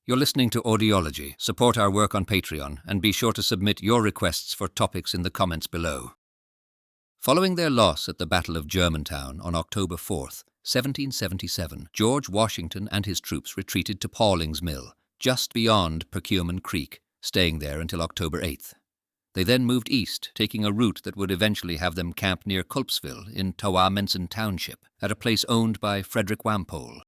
You're listening to Audiology. Support our work on Patreon and be sure to submit your requests for topics in the comments below. Following their loss at the Battle of Germantown on October 4th, 1777, George Washington and his troops retreated to Pawling's Mill, just beyond Perkiomen Creek, staying there until October 8th. They then moved east, taking a route that would eventually have them camp near Culpsville in Tawamenson Township, at a place owned by Frederick Walpole.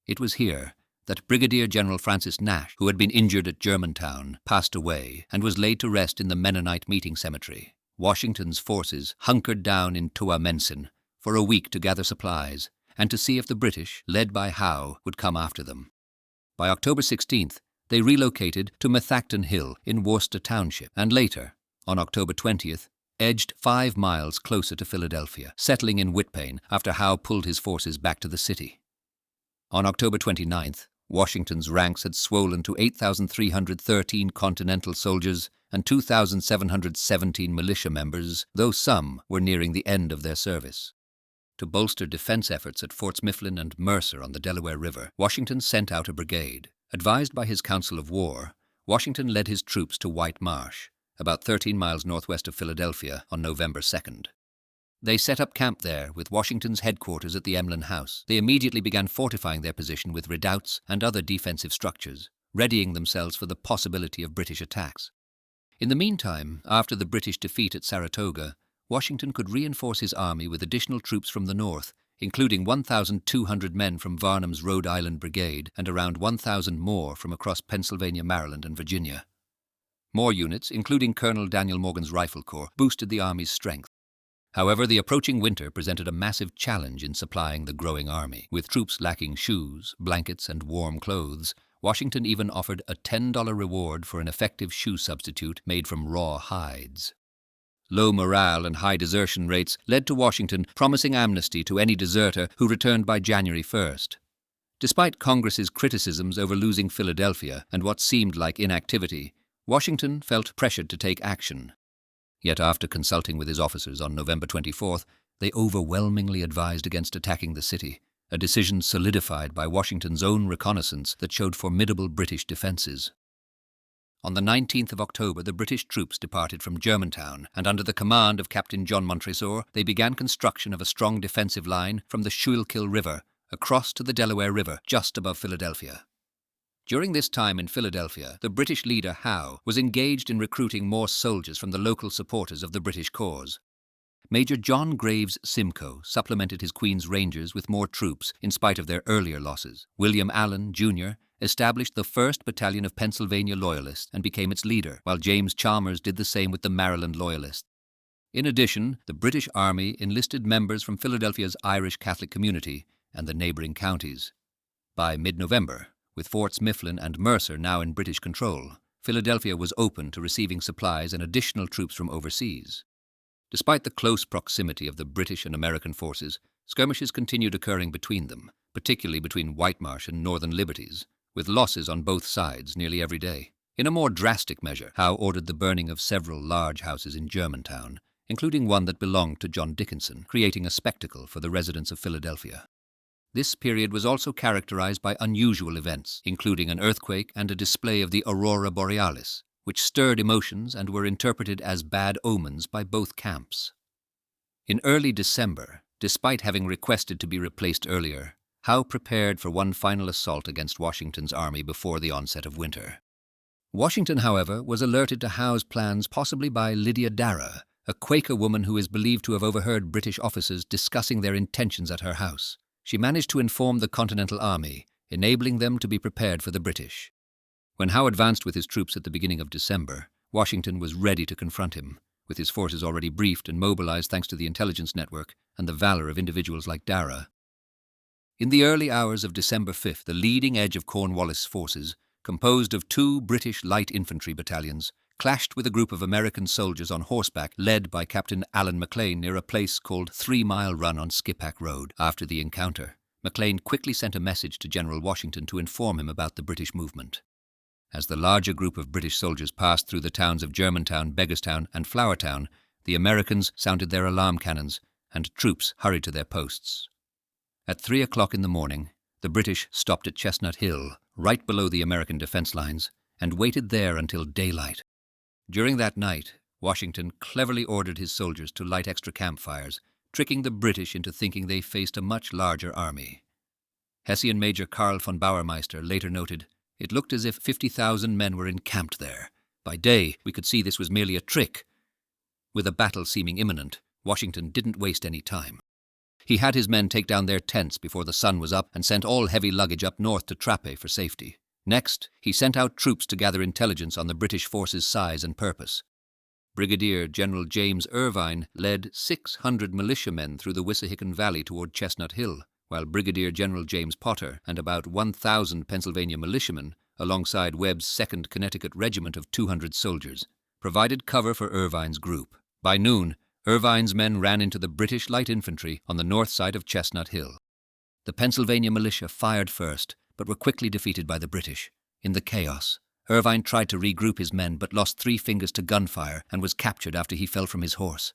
It was here that Brigadier General Francis Nash, who had been injured at Germantown, passed away and was laid to rest in the Mennonite Meeting Cemetery. Washington's forces hunkered down in Tawamenson for a week to gather supplies and to see if the British, led by Howe, would come after them. By October 16th, they relocated to Methacton Hill in Worcester Township, and later, on October 20th, edged 5 miles closer to Philadelphia, settling in Whitpain after Howe pulled his forces back to the city. On October 29th, Washington's ranks had swollen to 8,313 Continental soldiers and 2,717 militia members, though some were nearing the end of their service. To bolster defense efforts at Forts Mifflin and Mercer on the Delaware River, Washington sent out a brigade. Advised by his Council of War, Washington led his troops to White Marsh, about 13 miles northwest of Philadelphia, on November 2nd. They set up camp there with Washington's headquarters at the Emlyn House. They immediately began fortifying their position with redoubts and other defensive structures, readying themselves for the possibility of British attacks. In the meantime, after the British defeat at Saratoga, Washington could reinforce his army with additional troops from the north, including 1,200 men from Varnum's Rhode Island Brigade and around 1,000 more from across Pennsylvania, Maryland, and Virginia. More units, including Colonel Daniel Morgan's Rifle Corps, boosted the army's strength. However, the approaching winter presented a massive challenge in supplying the growing army. With troops lacking shoes, blankets, and warm clothes, Washington even offered a $10 reward for an effective shoe substitute made from raw hides. Low morale and high desertion rates led to Washington promising amnesty to any deserter who returned by January 1st. Despite Congress's criticisms over losing Philadelphia and what seemed like inactivity, Washington felt pressured to take action. Yet after consulting with his officers on November 24th, they overwhelmingly advised against attacking the city, a decision solidified by Washington's own reconnaissance that showed formidable British defenses. On the 19th of October, the British troops departed from Germantown, and under the command of Captain John Montresor, they began construction of a strong defensive line from the Schuylkill River across to the Delaware River just above Philadelphia. During this time in Philadelphia, the British leader Howe was engaged in recruiting more soldiers from the local supporters of the British cause. Major John Graves Simcoe supplemented his Queen's Rangers with more troops in spite of their earlier losses. William Allen, Jr., established the 1st Battalion of Pennsylvania Loyalists and became its leader, while James Chalmers did the same with the Maryland Loyalists. In addition, the British Army enlisted members from Philadelphia's Irish Catholic community and the neighboring counties. By mid-November, with Forts Mifflin and Mercer now in British control, Philadelphia was open to receiving supplies and additional troops from overseas. Despite the close proximity of the British and American forces, skirmishes continued occurring between them, particularly between White Marsh and Northern Liberties, with losses on both sides nearly every day. In a more drastic measure, Howe ordered the burning of several large houses in Germantown, including one that belonged to John Dickinson, creating a spectacle for the residents of Philadelphia. This period was also characterized by unusual events, including an earthquake and a display of the aurora borealis, which stirred emotions and were interpreted as bad omens by both camps. In early December, despite having requested to be replaced earlier, Howe prepared for one final assault against Washington's army before the onset of winter. Washington, however, was alerted to Howe's plans possibly by Lydia Darrah, a Quaker woman who is believed to have overheard British officers discussing their intentions at her house. She managed to inform the Continental Army, enabling them to be prepared for the British. When Howe advanced with his troops at the beginning of December, Washington was ready to confront him, with his forces already briefed and mobilized thanks to the intelligence network and the valor of individuals like Darrah. In the early hours of December 5th, the leading edge of Cornwallis' forces, composed of 2 British light infantry battalions, clashed with a group of American soldiers on horseback led by Captain Alan McLean near a place called 3 Mile Run on Skipack Road. After the encounter, McLean quickly sent a message to General Washington to inform him about the British movement. As the larger group of British soldiers passed through the towns of Germantown, Beggarstown, and Flourtown, the Americans sounded their alarm cannons, and troops hurried to their posts. At 3 o'clock in the morning, the British stopped at Chestnut Hill, right below the American defense lines, and waited there until daylight. During that night, Washington cleverly ordered his soldiers to light extra campfires, tricking the British into thinking they faced a much larger army. Hessian Major Karl von Bauermeister later noted, "It looked as if 50,000 men were encamped there. By day, we could see this was merely a trick." With a battle seeming imminent, Washington didn't waste any time. He had his men take down their tents before the sun was up and sent all heavy luggage up north to Trappe for safety. Next, he sent out troops to gather intelligence on the British forces' size and purpose. Brigadier General James Irvine led 600 militiamen through the Wissahickon Valley toward Chestnut Hill, while Brigadier General James Potter and about 1,000 Pennsylvania militiamen, alongside Webb's 2nd Connecticut Regiment of 200 soldiers, provided cover for Irvine's group. By noon, Irvine's men ran into the British light infantry on the north side of Chestnut Hill. The Pennsylvania militia fired first, but were quickly defeated by the British. In the chaos, Irvine tried to regroup his men but lost 3 fingers to gunfire and was captured after he fell from his horse.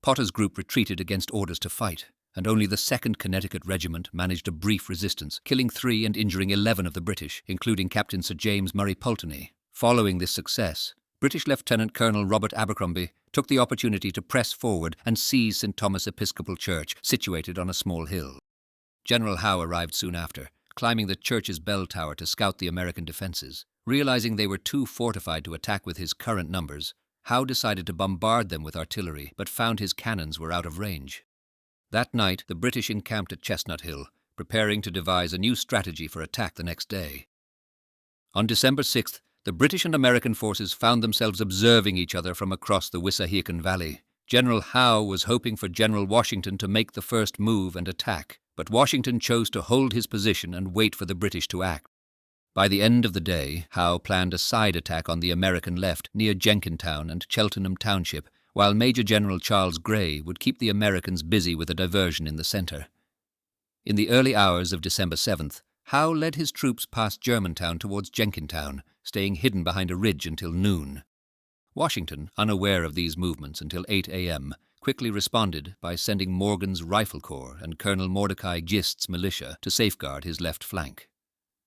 Potter's group retreated against orders to fight, and only the 2nd Connecticut Regiment managed a brief resistance, killing 3 and injuring 11 of the British, including Captain Sir James Murray Pulteney. Following this success, British Lieutenant Colonel Robert Abercrombie took the opportunity to press forward and seize St. Thomas Episcopal Church, situated on a small hill. General Howe arrived soon after, climbing the church's bell tower to scout the American defenses. Realizing they were too fortified to attack with his current numbers, Howe decided to bombard them with artillery, but found his cannons were out of range. That night, the British encamped at Chestnut Hill, preparing to devise a new strategy for attack the next day. On December 6th, the British and American forces found themselves observing each other from across the Wissahickon Valley. General Howe was hoping for General Washington to make the first move and attack, but Washington chose to hold his position and wait for the British to act. By the end of the day, Howe planned a side attack on the American left near Jenkintown and Cheltenham Township, while Major General Charles Gray would keep the Americans busy with a diversion in the center. In the early hours of December 7th, Howe led his troops past Germantown towards Jenkintown, staying hidden behind a ridge until noon. Washington, unaware of these movements until 8 a.m., quickly responded by sending Morgan's Rifle Corps and Colonel Mordecai Gist's militia to safeguard his left flank.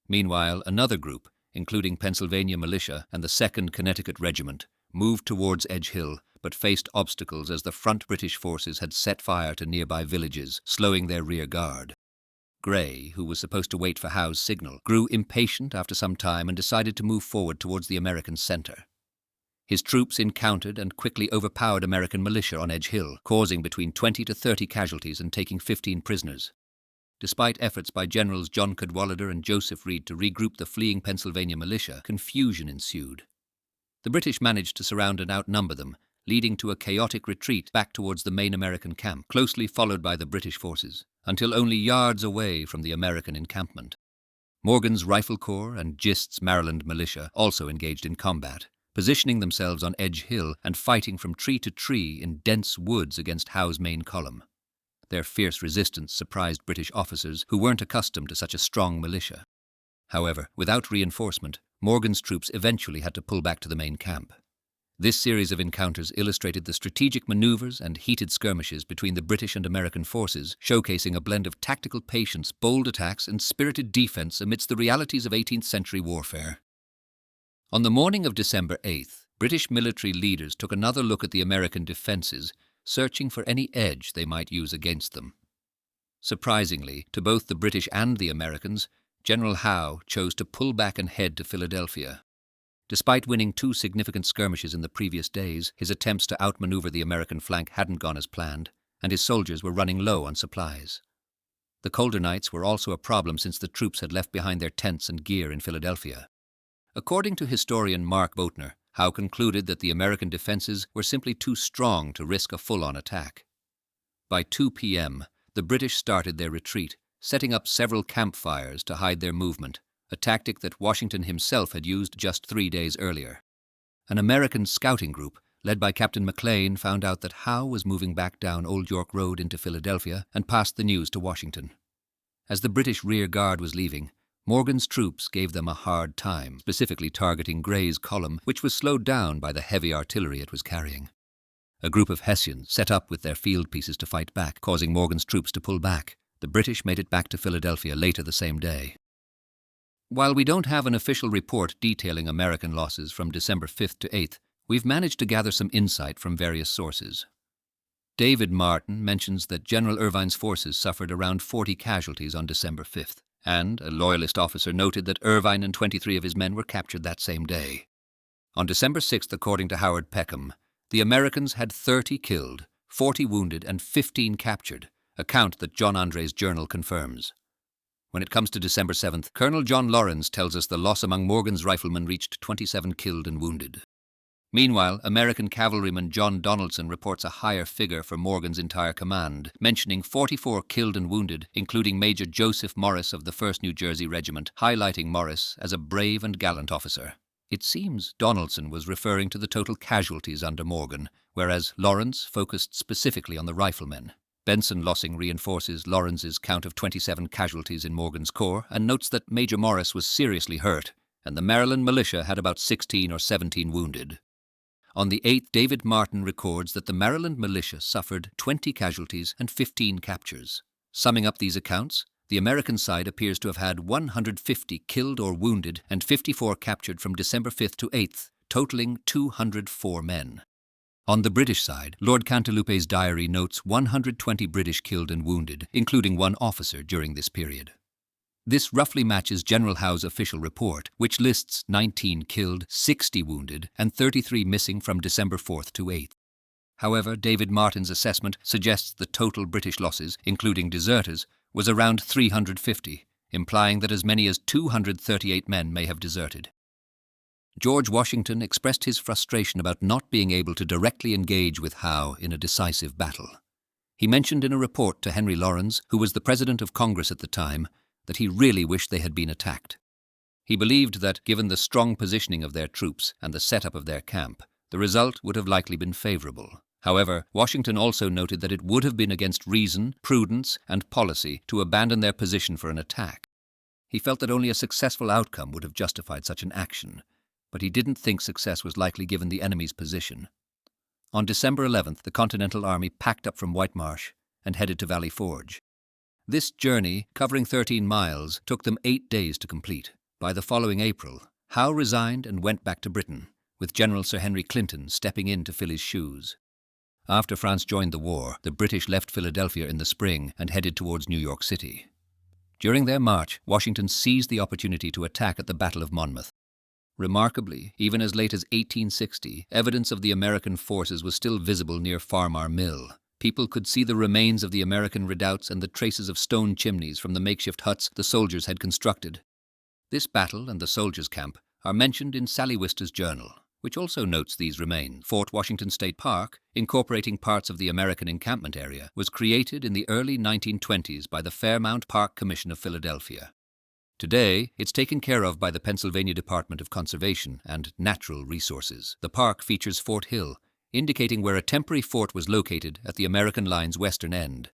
Meanwhile, another group, including Pennsylvania militia and the 2nd Connecticut Regiment, moved towards Edge Hill, but faced obstacles as the front British forces had set fire to nearby villages, slowing their rear guard. Gray, who was supposed to wait for Howe's signal, grew impatient after some time and decided to move forward towards the American center. His troops encountered and quickly overpowered American militia on Edge Hill, causing between 20 to 30 casualties and taking 15 prisoners. Despite efforts by Generals John Cadwallader and Joseph Reed to regroup the fleeing Pennsylvania militia, confusion ensued. The British managed to surround and outnumber them, leading to a chaotic retreat back towards the main American camp, closely followed by the British forces, until only yards away from the American encampment. Morgan's Rifle Corps and Gist's Maryland militia also engaged in combat, positioning themselves on Edge Hill and fighting from tree to tree in dense woods against Howe's main column. Their fierce resistance surprised British officers who weren't accustomed to such a strong militia. However, without reinforcement, Morgan's troops eventually had to pull back to the main camp. This series of encounters illustrated the strategic maneuvers and heated skirmishes between the British and American forces, showcasing a blend of tactical patience, bold attacks, and spirited defense amidst the realities of 18th century warfare. On the morning of December 8th, British military leaders took another look at the American defenses, searching for any edge they might use against them. Surprisingly, to both the British and the Americans, General Howe chose to pull back and head to Philadelphia. Despite winning 2 significant skirmishes in the previous days, his attempts to outmaneuver the American flank hadn't gone as planned, and his soldiers were running low on supplies. The colder nights were also a problem since the troops had left behind their tents and gear in Philadelphia. According to historian Mark Boatner, Howe concluded that the American defenses were simply too strong to risk a full-on attack. By 2 p.m., the British started their retreat, setting up several campfires to hide their movement, a tactic that Washington himself had used just 3 days earlier. An American scouting group, led by Captain McLean, found out that Howe was moving back down Old York Road into Philadelphia and passed the news to Washington. As the British rear guard was leaving, Morgan's troops gave them a hard time, specifically targeting Gray's column, which was slowed down by the heavy artillery it was carrying. A group of Hessians set up with their field pieces to fight back, causing Morgan's troops to pull back. The British made it back to Philadelphia later the same day. While we don't have an official report detailing American losses from December 5th to 8th, we've managed to gather some insight from various sources. David Martin mentions that General Irvine's forces suffered around 40 casualties on December 5th, and a Loyalist officer noted that Irvine and 23 of his men were captured that same day. On December 6th, according to Howard Peckham, the Americans had 30 killed, 40 wounded, and 15 captured, a count that John Andre's journal confirms. When it comes to December 7th, Colonel John Lawrence tells us the loss among Morgan's riflemen reached 27 killed and wounded. Meanwhile, American cavalryman John Donaldson reports a higher figure for Morgan's entire command, mentioning 44 killed and wounded, including Major Joseph Morris of the 1st New Jersey Regiment, highlighting Morris as a brave and gallant officer. It seems Donaldson was referring to the total casualties under Morgan, whereas Lawrence focused specifically on the riflemen. Benson Lossing reinforces Lawrence's count of 27 casualties in Morgan's corps and notes that Major Morris was seriously hurt, and the Maryland militia had about 16 or 17 wounded. On the 8th, David Martin records that the Maryland militia suffered 20 casualties and 15 captures. Summing up these accounts, the American side appears to have had 150 killed or wounded and 54 captured from December 5th to 8th, totaling 204 men. On the British side, Lord Cantilupe's diary notes 120 British killed and wounded, including one officer during this period. This roughly matches General Howe's official report, which lists 19 killed, 60 wounded, and 33 missing from December 4th to 8th. However, David Martin's assessment suggests the total British losses, including deserters, was around 350, implying that as many as 238 men may have deserted. George Washington expressed his frustration about not being able to directly engage with Howe in a decisive battle. He mentioned in a report to Henry Laurens, who was the President of Congress at the time, that he really wished they had been attacked. He believed that, given the strong positioning of their troops and the setup of their camp, the result would have likely been favorable. However, Washington also noted that it would have been against reason, prudence, and policy to abandon their position for an attack. He felt that only a successful outcome would have justified such an action, but he didn't think success was likely given the enemy's position. On December 11th, the Continental Army packed up from White Marsh and headed to Valley Forge. This journey, covering 13 miles, took them 8 days to complete. By the following April, Howe resigned and went back to Britain, with General Sir Henry Clinton stepping in to fill his shoes. After France joined the war, the British left Philadelphia in the spring and headed towards New York City. During their march, Washington seized the opportunity to attack at the Battle of Monmouth. Remarkably, even as late as 1860, evidence of the American forces was still visible near Farmar Mill. People could see the remains of the American redoubts and the traces of stone chimneys from the makeshift huts the soldiers had constructed. This battle and the soldiers' camp are mentioned in Sally Wister's journal, which also notes these remains. Fort Washington State Park, incorporating parts of the American encampment area, was created in the early 1920s by the Fairmount Park Commission of Philadelphia. Today, it's taken care of by the Pennsylvania Department of Conservation and Natural Resources. The park features Fort Hill, indicating where a temporary fort was located at the American line's western end.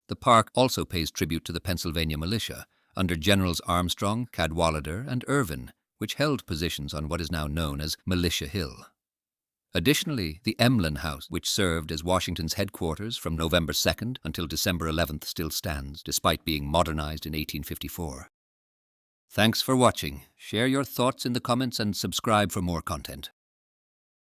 The park also pays tribute to the Pennsylvania militia, under Generals Armstrong, Cadwalader, and Irvin, which held positions on what is now known as Militia Hill. Additionally, the Emlyn House, which served as Washington's headquarters from November 2nd until December 11th, still stands, despite being modernized in 1854. Thanks for watching. Share your thoughts in the comments and subscribe for more content.